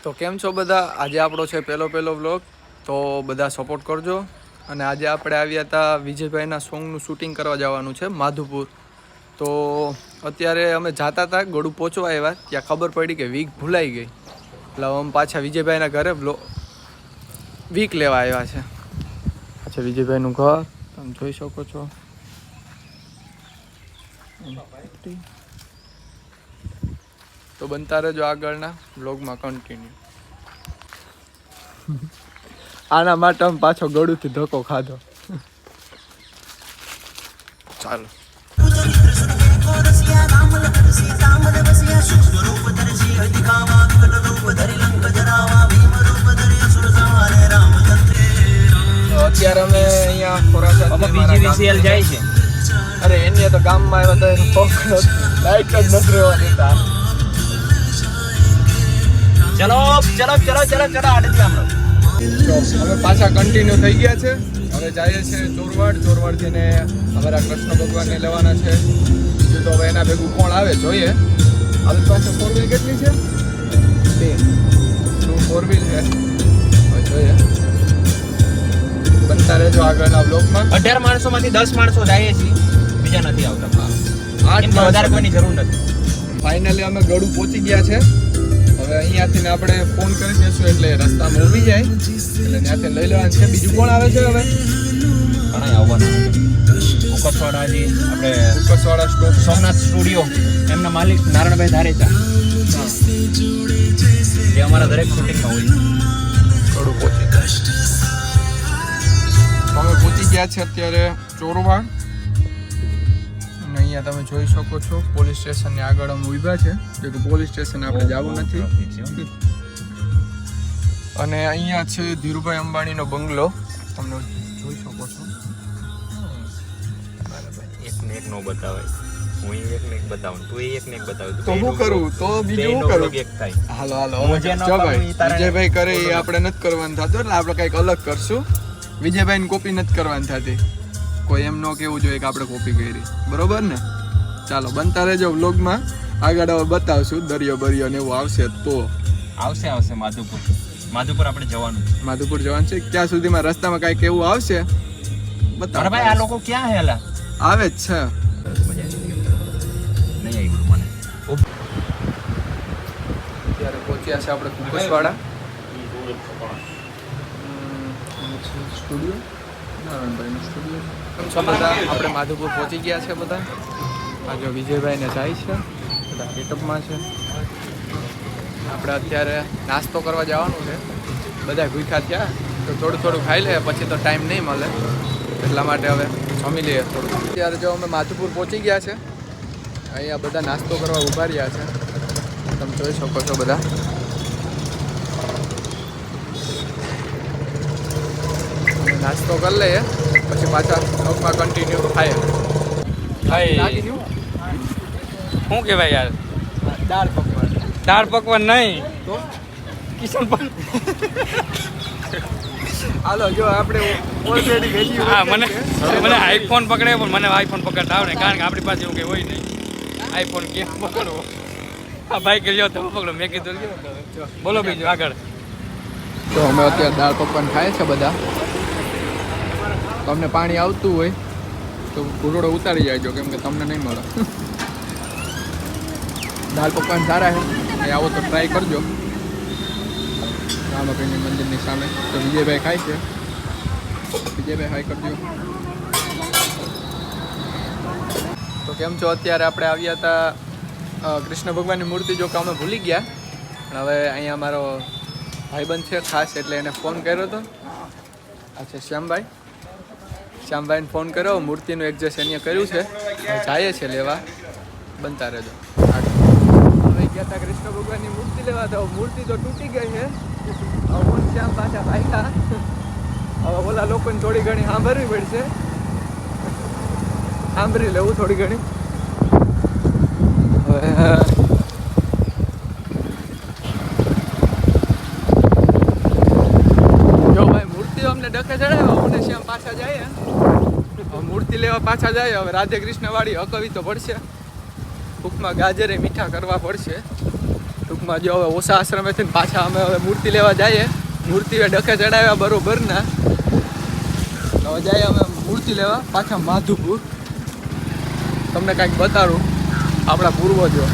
તો કેમ છો બધા? આજે આપણો છે પહેલો વ્લોગ, તો બધા સપોર્ટ કરજો. અને આજે આપણે આવ્યા હતા વિજયભાઈના સોંગનું શૂટિંગ કરવા જવાનું છે માધુપુર. તો અત્યારે અમે જતા હતા ગળું પહોંચવા આવ્યા, ત્યાં ખબર પડી કે વીક ભૂલાઈ ગઈ, એટલે અમે પાછા વિજયભાઈના ઘરે વીક લેવા આવ્યા છે. અચ્છા, વિજયભાઈનું ઘર તમે જોઈ શકો છો. તો બનતા રહેજો આગળના બ્લોગમાં કન્ટિન્યુ. આના માટે અમે પાછો ગળુથી ધક્કો ખાધો. ચાલો. અત્યારે અમે અહીંયા ખોરાક જાય છે. અરે એની તો ગામમાં આવ્યા તો લાઈટ જ નથી રહેવા દેતા. ચલો અમે પાછા કન્ટિન્યુ થઈ ગયા છે. હવે જઈએ છીએ ચોરવાડ જઈને અમારા કૃષ્ણ ભગવાનને લેવાના છે. બીજું તો હવે એના ભેગું કોણ આવે જોઈએ. આપણી પાસે 4 વ્હીલ કેટલી છે? 2 4 વ્હીલ છે. હવે જોઈએ. બનતા રહેજો આગળના બ્લોગમાં. 18 માણસોમાંથી 10 માણસો જાય છે, બીજા નથી આવતા. 8 વધારે કોઈની જરૂર નથી. ફાઇનલી અમે ગળું પહોંચી ગયા છે. હવે અહીંયાથી આપણે ફોન કરી દઈશું એટલે રસ્તામાં ઊભી જાય એટલે ત્યાંથી લઈ લેવાનું છે. બીજું કોણ આવે છે? હવે ઘણા આવવાના. ઉકસવાડાજી આપણે ઉકસવાડા સ્ટોર સોમનાથ સ્ટુડિયો, એમના માલિક નારાયણભાઈ ધારેચા, જે અમારા દરેક શૂટિંગમાં હોય. ગળું પહોંચી ગયા અમે પહોંચી ગયા છે અત્યારે ચોરવાડ. અને અહીંયા તમે જોઈ શકો છો પોલીસ સ્ટેશનની આગળ અમે ઊભા છે. જો કે પોલીસ સ્ટેશન આપણે જવું નથી. અને અહીંયા છે ધીરુભાઈ અંબાણીનો બંગલો, તમને જોઈ શકો છો. એકને એક નો બતાવે, હું એકને એક બતાવું, તું એકને એક બતાવે, તો હું કરું તો બીજું હું કરું. એક થાય. હાલો વિજયભાઈ કરે એ આપણે નથી કરવાનું થતું, એટલે આપણે કંઈક અલગ કરશું. વિજયભાઈની કોપી નથી કરવાની થતી. કોઈ એમ ન કેવું જોઈએ કે આપણે કોપી કરી, બરોબર ને? ચાલો બનતા રહેજો વ્લોગમાં. આગળ હવે બતાવશું દરિયો બરિયો ને એવું આવશે તો. આવશે માધુપુર આપણે જવાનું છે. માધુપુર જવાનું છે. ત્યાં સુધીમાં રસ્તામાં કાંઈક એવું આવશે બતાવો. ભાઈ આ લોકો ક્યાં હેલા આવે જ છે. નહીં આવ્યું મને. ત્યારે પહોંચ્યા છે આપણે કુકસવાડા સ્ટુડિયો, નારાયણભાઈનો સ્ટુડિયો. બધા આપણે માધુપુર પહોંચી ગયા છે બધા. આ જો વિજયભાઈને જાય છે, બધા પિકઅપમાં છે. આપણે અત્યારે નાસ્તો કરવા જવાનું છે. બધા ભૂખ્યા થયા તો થોડું ખાઈ લે, પછી તો ટાઈમ નહીં મળે, એટલા માટે હવે જમી લઈએ થોડું. અત્યારે જો અમે માધુપુર પહોંચી ગયા છે. અહીંયા બધા નાસ્તો કરવા ઊભા રહ્યા છે, તમે જોઈ શકો છો બધા. નાસ્તો કરી લઈએ પછી પાછા બ્લોગમાં કન્ટિન્યુ થાય. શું કહેવાય યાર? દાળ પકવાન નહીં તો કિશન પણ. હાલો જો આપણે ઓલરેડી હા, મને આઈફોન પકડે, પણ મને આઈફોન પકડતા આવડે, કારણ કે આપણી પાસે એવું કંઈ હોય નહીં. આઈફોન કેમ પકડવો? હા ભાઈ કે લ્યો તમે પકડો. મેં કીધું બોલો બીજું આગળ. તો અમે અત્યારે દાળ પકવાન ખાય છે બધા. તમને પાણી આવતું હોય તો ઘૂંટડો ઉતારી જાય, કેમ કે તમને નહીં મળે. દાળ પકવાન સારા છે, અહીં આવો તો ટ્રાય કરજો. રામાપીરની મંદિરની સામે તો વિજયભાઈ ખાય છે. વિજયભાઈ હાય કરજો. તો કેમ છો? અત્યારે આપણે આવ્યા હતા કૃષ્ણ ભગવાનની મૂર્તિ, જો કે અમે ભૂલી ગયા, પણ હવે અહીંયા અમારો ભાઈબંધ છે ખાસ, એટલે એને ફોન કર્યો હતો. અચ્છા, શ્યામભાઈને ફોન કર્યો. મૂર્તિનું એડજસ્ટ અહીંયા કર્યું છે, જાય છે લેવા. બનતા રહેજો. અમે ગયા હતા કૃષ્ણ ભગવાનની મૂર્તિ લેવા, તો મૂર્તિ તો તૂટી ગઈ છે. હવે શ્યામ પાછા ભાગ્યા. હવે ઓલા લોકોને થોડી ઘણી સાંભળવી પડશે. સાંભળી લેવું થોડી ઘણી. હવે જો ભાઈ મૂર્તિ અમને ડખે ચડાવ્યા, મને શ્યામ પાછા જાય. મૂર્તિ લેવા પાછા જાય. હવે રાધે કૃષ્ણ વાળી હકવી તો પડશે. ટૂંકમાં ગાજરે મીઠા કરવા પડશે. ટૂંક ટૂંકમાં જો હવે ઓછા આશ્રમેથી પાછા અમે હવે મૂર્તિ લેવા જઈએ. મૂર્તિ ડખે ચડાવ્યા બરોબર ના, હવે જઈએ અમે મૂર્તિ લેવા પાછા માધુપુર. તમને કાંઈક બતાડું આપણા પૂર્વજો.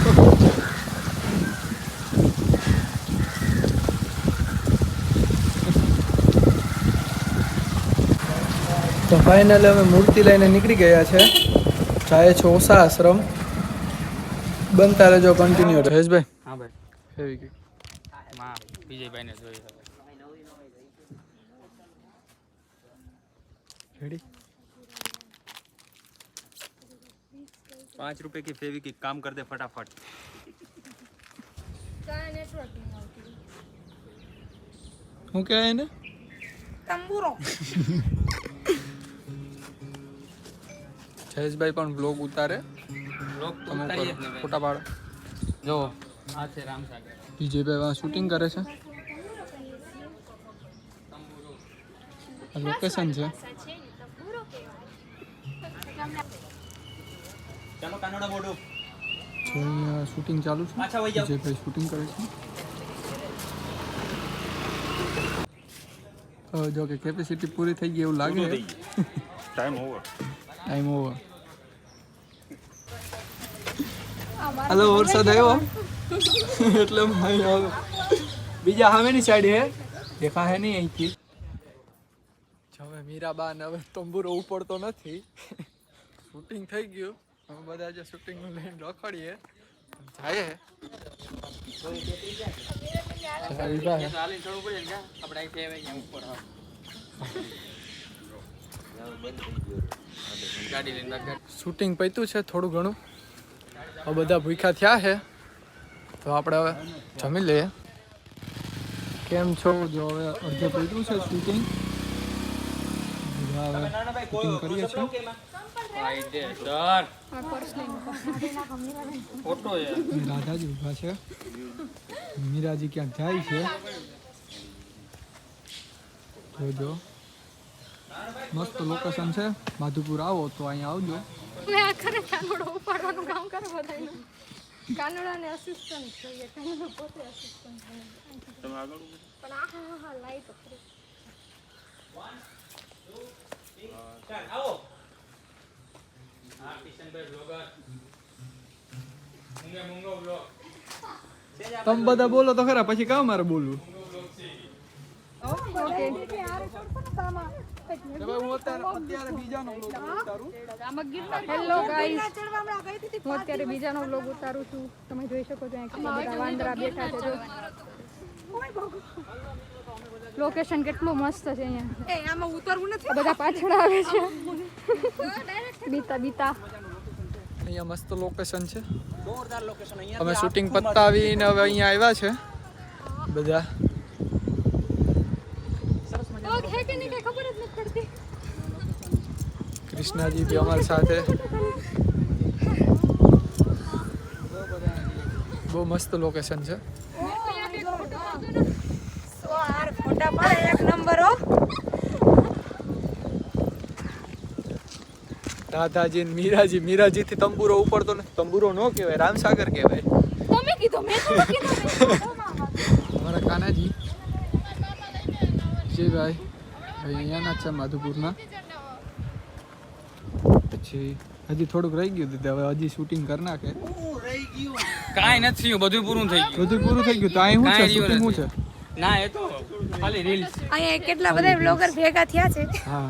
તો ફાઇનલી અમે મૂર્તિ લઈને નીકળી ગયા છે. જાય છે ઓછા આશ્રમ. બનતા રહેજો કન્ટિન્યુ. જયેશભાઈ હા ભાઈ એવી ગઈ માં વિજયભાઈને જોઈ હવે રેડી. 5 रुपए की फेविक्विक काम कर दे फटाफट. હું કહેવાય ને તંબુરો. જયેશભાઈ પણ બ્લોગ ઉતારે. લોક તો તમે ઉતારીએ જ કરો ને ભાઈ. ફોટા પાડો. જો આ છે રામસાગર વિજયભાઈ શૂટિંગ કરે છે. લોકેશન છે. ચાલો કાનોડા બોડો. જો અહીંયા શૂટિંગ ચાલુ છે. પાછા વહી જાઓ. વિજયભાઈ શૂટિંગ કરે છે. જો કે કેપેસિટી પૂરી થઈ ગઈ એવું લાગે છે. Time over. Time over. Hello વરસાદ આવ્યો એટલે હું અહીં આવ્યો. બીજા સામેની સાઈડ હે દેખાય નહીં અહીંથી. હવે મીરાબા ને હવે તંબુરો ઉપડતો નથી. શૂટિંગ થઈ ગયું. અમે બધા જે શૂટિંગ નું લઈને રખડીએ જાય. હાલીને ચડવું પડે ને આપણે અહીંથી આવે અહીંયા ઉપર ગાડી લઈને શૂટિંગ પત્યું છે થોડું ઘણું. હવે બધા ભૂખ્યા થયા છે તો આપણે હવે જમી લઈએ. કેમ છો? જો હવે અડધે પત્યું છે શૂટિંગ. બધા હવે શૂટિંગ કરીએ છીએ. સર ફોટો છે રાધાજી ઊભા છે. મીરાજી ક્યાંક જાય છે. જોજો મસ્ત લોકેશન છે. માધુપુર આવો તો અહીંયા આવજો. મેં આખરે કાનોડો ઉપાડવાનું કામ કરે બધાયનું. કાનોડાને અસિસ્ટન્ટ જોઈએ. કાનોડો પોતે અસિસ્ટન્ટ છે. પણ હા લાઈટ ખરી. आओ. હા કિશનભાઈ બ્લોગર મુંગો બ્લોગ તમે બધા બોલો તો ખરા, પછી કામ મારે બોલવું. ઓકે. હું અત્યારે બીજાનો vlog ઉતારું. હેલો ગાઈસ, હું અત્યારે બીજાનો વ્લોગ ઉતારું છું. તમે જોઈ શકો છો અહીંયા કેટલા બધા વાંદરા બેઠા છે. જો લોકેશન કેટલું મસ્ત છે અહીંયા. આમાં ઉતરવું નથી. બધા પાછળ આવે છે. બીતા બીતા અહીંયા મસ્ત લોકેશન છે. जोरदार लोकेशन અહીંયા. અમે શૂટિંગ પતાવીને હવે અહીંયા આવ્યા છે બધા. લોગ હે કે નહીં કઈ ખબર જ નથી પડતી. કૃષ્ણાજી બી અમારી સાથે. બહુ મસ્ત લોકેશન છે. ફોટા પડે એક નંબર હો. રાધાજી ને મીરાજી. મીરાજી થી તંબુરો ઉપડતો ને. તંબુરો નો કહેવાય, રામસાગર કહેવાય. તમે કીધું મેં તો કીધું. અમારા કાનાજી વિજયભાઈ અહીંયાના જ છે માધુપુરના. પછી હજી થોડુંક રહી ગયું હતું, હવે હજી શૂટિંગ કરી નાખે. કાંઈ નથી થયું, બધું પૂરું થઈ ગયું. બધું પૂરું થઈ ગયું. તો અહીં શું છે? કાંઈ શૂટિંગ રહ્યું શું છે? ના એ તો ખાલી રીલ્સ અહીંયા કેટલા બધા બ્લોગર ભેગા થયા છે. હા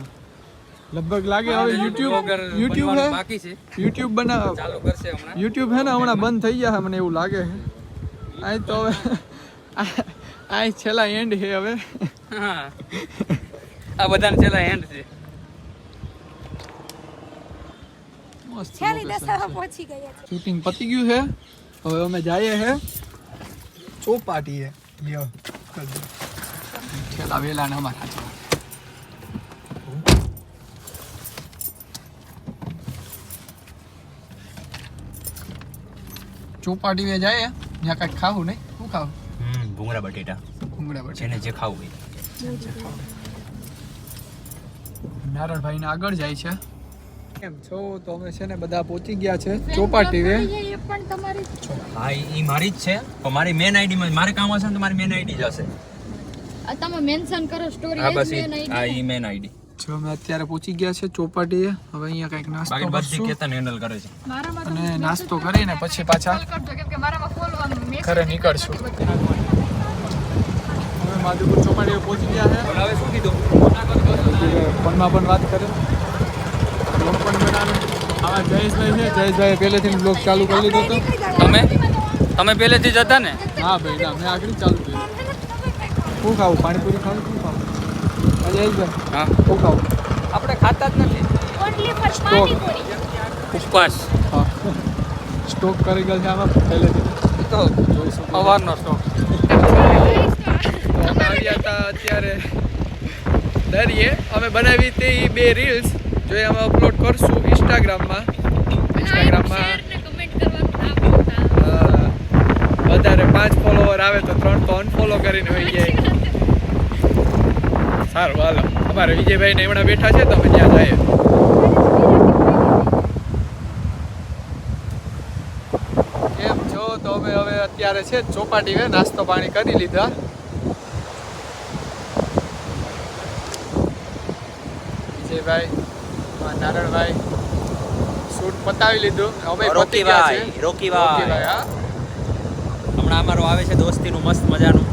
લગભગ લાગે હવે યુટ્યુબ બનવાનું બાકી છે, યુટ્યુબ બનાવ ચાલુ કરશે હમણાં. યુટ્યુબ હે ને હમણાં બંધ થઈ ગયા મને એવું લાગે છે. અહીં તો હવે અહીં છેલ્લા એન્ડ છે હવે. હા આ બધાને છેલ્લા હેન્ડ છે. મસ્ત છેલ્લી location દશામાં છે. પહોંચી ગયા છે. શૂટિંગ પતી ગયું છે. હવે અમે જઈએ છે ચોપાટીએ. લ્યો છેલ્લા વેલા ને અમારા ચોપાટી વે જાય ત્યાં કાંઈક ખાવું નહીં. શું ખાવું? ભૂંગળા બટેટા ભૂંગળા બટેટા. જેને જે ખાવું હોય. નારણભાઈને આગળ જાય છે. કેમ છો? તો અમે છે ને બધા પહોંચી ગયા છે ચોપાટી વે. એ પણ તમારી જ છે. હા ઈ મારી જ છે તો મારી મેન આઈડી માં મારે કામ હશે ને તો મારી મેન આઈડી જ હશે. આ તમે મેન્શન કરો સ્ટોરી હા એ બસ જ મેન હા આઈડી. ઈ મેન આઈડી. જો અમે અત્યારે પહોંચી ગયા છે ચોપાટીએ. હવે અહીંયા કંઈક નાસ્તો બાકી બધી કરશું કેતન હેન્ડલ કરે છે. મારામાં તો અને નાસ્તો કરીને પછી પાછા કોલ કરજો કેમ કે મારામાં ફોલવાનું મેસેજ ઘરે નીકળશું. હવે માધુપુર ચોપાટીએ પહોંચી ગયા છે. હવે શું કીધું? ફોનમાં પણ વાત કરે, બ્લોગ પણ બનાવે. આમાં જયેશભાઈ છે, જયેશભાઈએ પહેલેથી બ્લોગ ચાલુ કરી લીધો હતો. તમે પહેલેથી જ હતા ને? હા ભાઈ, ના મેં આગળ ચાલુ કર્યું. શું ખાવું? પાણીપુરી ખાવું? શું ખાવું? જયેશભાઈ હા, શું ખાવું? આપણે ખાતા જ નથી. Only for panipuri. ઉપવાસ હા, સ્ટોક કરી ગયેલ છે આમાં પહેલેથી. તો જોઈશું. સવારનો સ્ટોક. અમે આવ્યા હતા અત્યારે દરિયે. અમે બનાવી હતી 2 રીલ્સ, જો એ અમે અપલોડ કરશું ઇન્સ્ટાગ્રામમાં. કમેન્ટ કરવાનું ના ભૂલતા. વધારે 5 ફોલોવર આવે તો 3 તો અનફોલો કરીને હોઈ જાય. સારું, હાલો. અમારે વિજયભાઈ ને એમણા બેઠા છે તો અમે ત્યાં જઈએ. કેમ છો? તો અમે હવે અત્યારે છે ચોપાટી વે નાસ્તો પાણી કરી લીધા. વિજયભાઈ, નારણભાઈ શૂટ પતાવી લીધું. અમે પતી ગયા છે. રોકીભાઈ. હા, હમણાં અમારું આવે છે દોસ્તીનું મસ્ત મજાનું.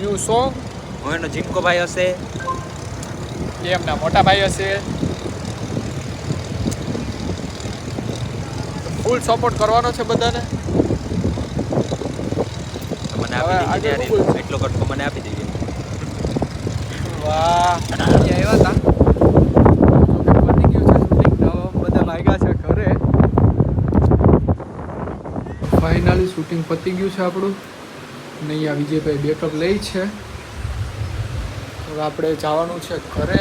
New song. હું એનો જીમકો ભાઈ હશે. એ એમના મોટા ભાઈ હશે. ફૂલ સપોર્ટ કરવાનો છે બધાને. મને હવે આપી આગળ દીધી શું એટલો કટકો મને આપી દીધી. વાહ, અહીંયા આવ્યા હતા. પતી ગયું છે શૂટિંગ. હવે બધા લાગ્યા છે ઘરે. ફાઇનલી શૂટિંગ પતી ગયું છે આપણું. ને અહીંયા વિજયભાઈ બેકઅપ લે છે. હવે આપણે જવાનું છે ઘરે.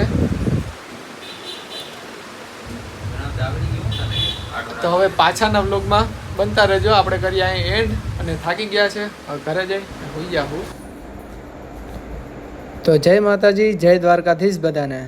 તો હવે પાછાના વ્લોગમાં બનતા રહેજો. આપણે કરીએ અહીં એન્ડ. અને થાકી ગયા છે, હવે ઘરે જઈ હોઈ જાઉં. તો જય માતાજી, જય દ્વારકાધીશ બધાને.